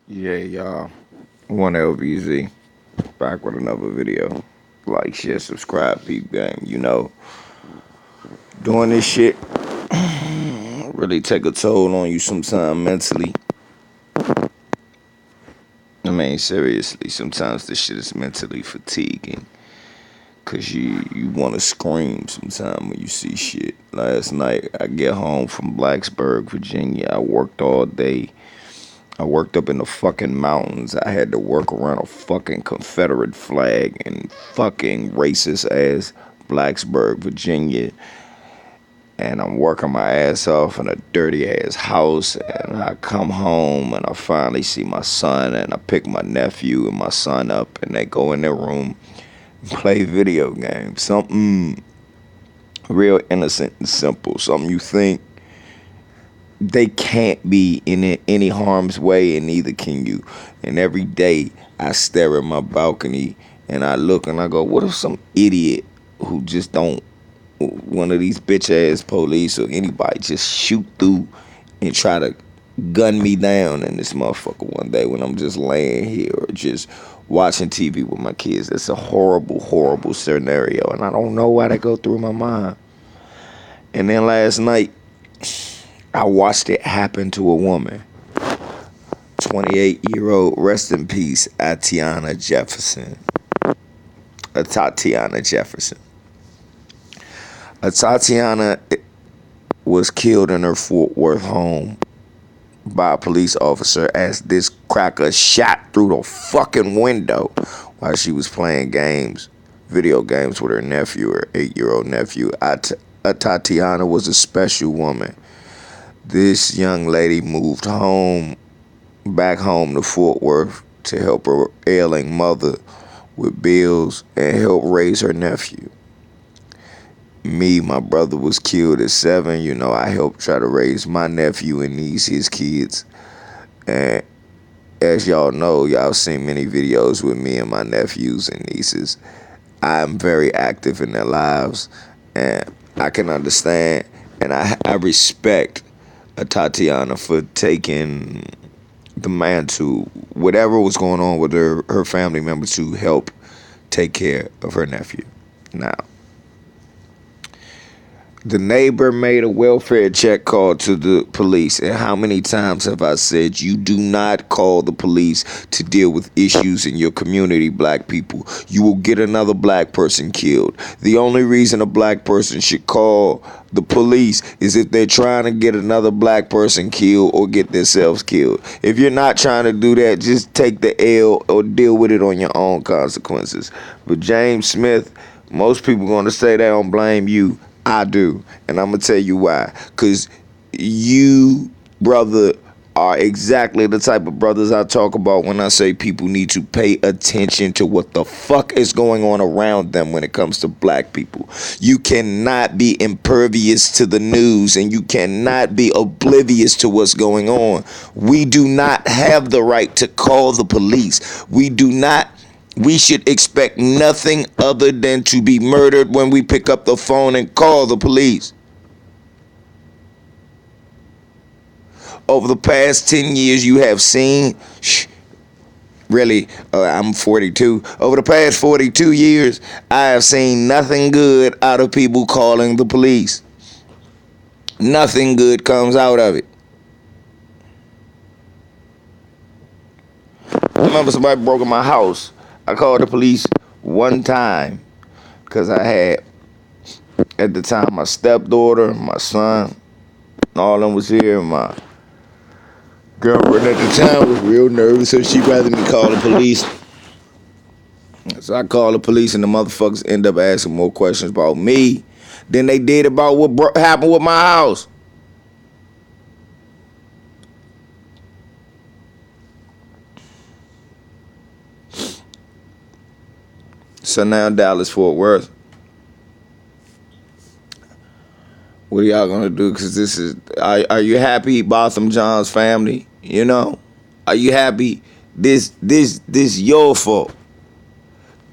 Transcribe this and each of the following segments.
Yeah, y'all. One LVZ back with another video. Like, share, subscribe, peep game. Doing this shit really take a toll on you sometimes mentally. I mean, seriously, sometimes this shit is mentally fatiguing. Cause you want to scream sometimes when you see shit. Last night, I get home from Blacksburg, Virginia. I worked all day. I worked up in the fucking mountains. I had to work around a fucking Confederate flag in fucking racist ass Blacksburg, Virginia. And I'm working my ass off in a dirty ass house. And I come home and I finally see my son. And I pick my nephew and my son up. And they go in their room and play video games. Something real innocent and simple. Something you think they can't be in any harm's way, and neither can you. And every day I stare at my balcony and I look and I go, what if some idiot who just don't, one of these bitch ass police or anybody just shoot through and try to gun me down in this motherfucker one day when I'm just laying here or just watching TV with my kids. It's a horrible, horrible scenario, and I don't know why that go through my mind. And then last night, I watched it happen to a woman. 28-year-old, rest in peace, Atatiana Jefferson. Atatiana Jefferson. Atatiana was killed in her Fort Worth home by a police officer as this cracker shot through the fucking window while she was playing games, video games with her nephew, her 8-year-old nephew. Atatiana was a special woman. This young lady moved back home to Fort Worth to help her ailing mother with bills and help raise her nephew. Me, my brother was killed at 7. I helped try to raise my nephew and niece, his kids. And as y'all know, y'all seen many videos with me and my nephews and nieces. I'm very active in their lives, and I can understand and I respect Tatiana for taking the mantle, whatever was going on with her family members, to help take care of her nephew. Now, the neighbor made a welfare check call to the police. And how many times have I said, you do not call the police to deal with issues in your community, black people. You will get another black person killed. The only reason a black person should call the police is if they're trying to get another black person killed or get themselves killed. If you're not trying to do that, just take the L or deal with it on your own consequences. But James Smith, most people going to say they don't blame you. I do, and I'm going to tell you why. Because you, brother, are exactly the type of brothers I talk about when I say people need to pay attention to what the fuck is going on around them when it comes to black people. You cannot be impervious to the news, and you cannot be oblivious to what's going on. We do not have the right to call the police. We should expect nothing other than to be murdered when we pick up the phone and call the police. Over the past 10 years, you have seen, I'm 42. Over the past 42 years, I have seen nothing good out of people calling the police. Nothing good comes out of it. I remember somebody broke in my house. I called the police one time because I had, at the time, my stepdaughter, my son, all of them was here. My girlfriend at the time was real nervous, so she'd rather me call the police. So I called the police, and the motherfuckers end up asking more questions about me than they did about what happened with my house. So now Dallas, Fort Worth. What are y'all gonna do? Because this is, are you happy, Botham John's family? Are you happy? This your fault.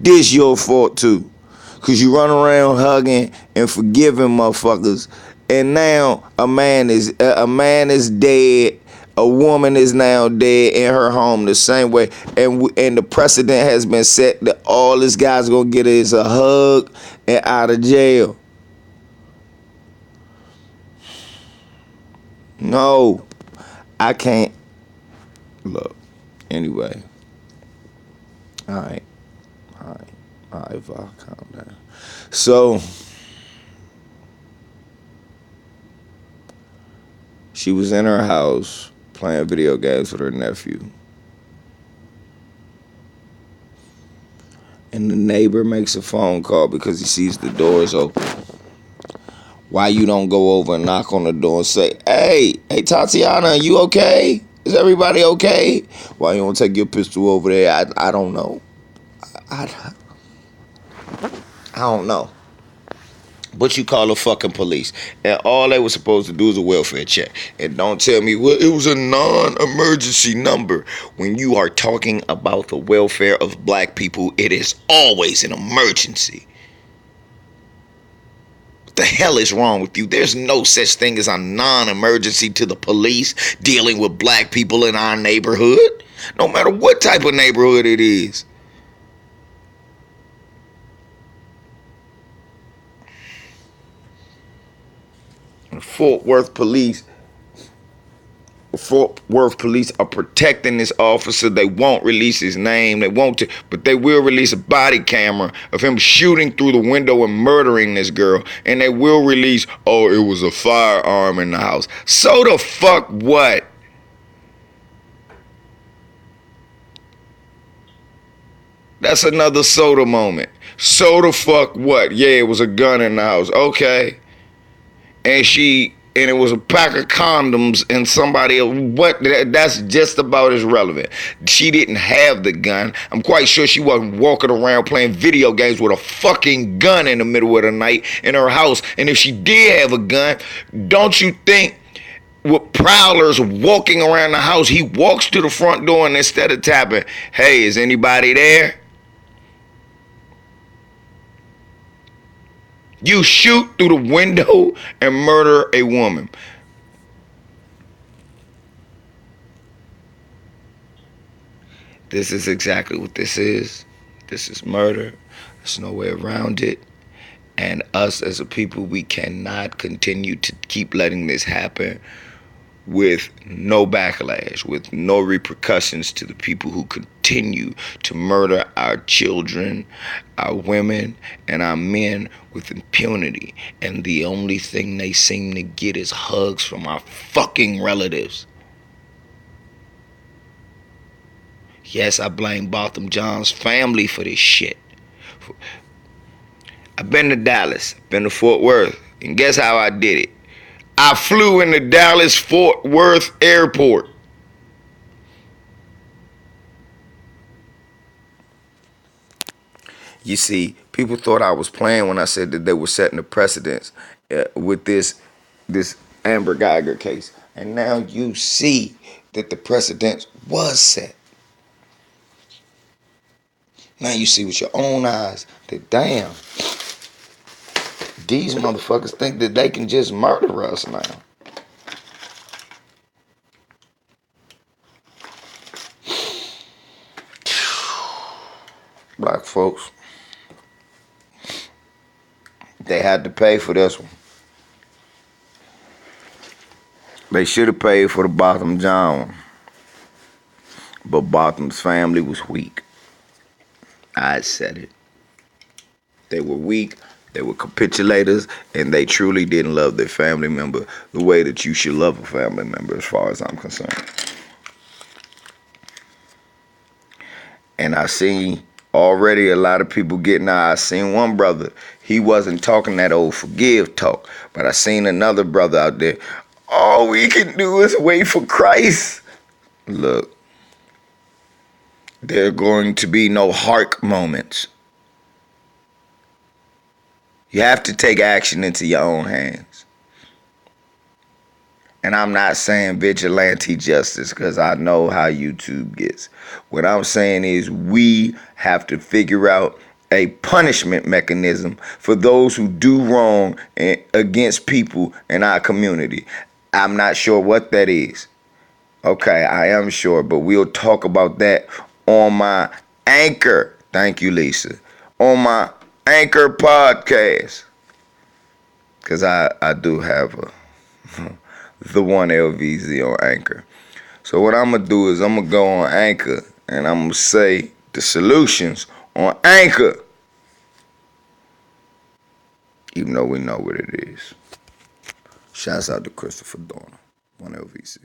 This your fault too. Because you run around hugging and forgiving motherfuckers. And now a man is dead. A woman is now dead in her home the same way, and the precedent has been set that all this guy's gonna get is a hug and out of jail. No, I can't. Look, anyway. All right, all right, all right. Val, calm down. So she was in her house playing video games with her nephew. And the neighbor makes a phone call because he sees the doors open. Why you don't go over and knock on the door and say, hey, Tatiana, you okay? Is everybody okay? Why you don't take your pistol over there? I don't know. I don't know. But you call the fucking police. And all they were supposed to do is a welfare check. And don't tell me, well, it was a non-emergency number. When you are talking about the welfare of black people, it is always an emergency. What the hell is wrong with you? There's no such thing as a non-emergency to the police dealing with black people in our neighborhood. No matter what type of neighborhood it is. Fort Worth police are protecting this officer. They won't release his name. They won't, but they will release a body camera of him shooting through the window and murdering this girl. And they will release, oh, it was a firearm in the house. So the fuck what? That's another soda moment. So the fuck what? Yeah, it was a gun in the house. Okay. And it was a pack of condoms and somebody else. What? That's just about as relevant. She didn't have the gun. I'm quite sure she wasn't walking around playing video games with a fucking gun in the middle of the night in her house. And if she did have a gun, don't you think with prowlers walking around the house, he walks to the front door and instead of tapping, hey, is anybody there? You shoot through the window and murder a woman. This is exactly what this is. This is murder. There's no way around it. And us as a people, we cannot continue to keep letting this happen with no backlash, with no repercussions to the people who continue to murder our children, our women, and our men with impunity. And the only thing they seem to get is hugs from our fucking relatives. Yes, I blame Botham Jean's family for this shit. I've been to Dallas, been to Fort Worth, and guess how I did it? I flew into Dallas Fort Worth Airport. You see, people thought I was playing when I said that they were setting the precedence with this Amber Geiger case. And now you see that the precedence was set. Now you see with your own eyes that damn, these motherfuckers think that they can just murder us now. Black folks, they had to pay for this one. They should have paid for the Botham Jean one. But Botham's family was weak. I said it. They were weak. They were capitulators, and they truly didn't love their family member the way that you should love a family member, as far as I'm concerned. And I seen already a lot of people getting out. I seen one brother, he wasn't talking that old forgive talk, but I seen another brother out there, all we can do is wait for Christ. Look, there are going to be no hark moments. You have to take action into your own hands. And I'm not saying vigilante justice because I know how YouTube gets. What I'm saying is we have to figure out a punishment mechanism for those who do wrong against people in our community. I'm not sure what that is. Okay, I am sure, but we'll talk about that on my Anchor. Thank you, Lisa. On my Anchor podcast. Because I do have the one LVZ on Anchor. So what I'm going to do is I'm going to go on Anchor and I'm going to say the solutions on Anchor. Even though we know what it is. Shouts out to Christopher Dorner, one LVC.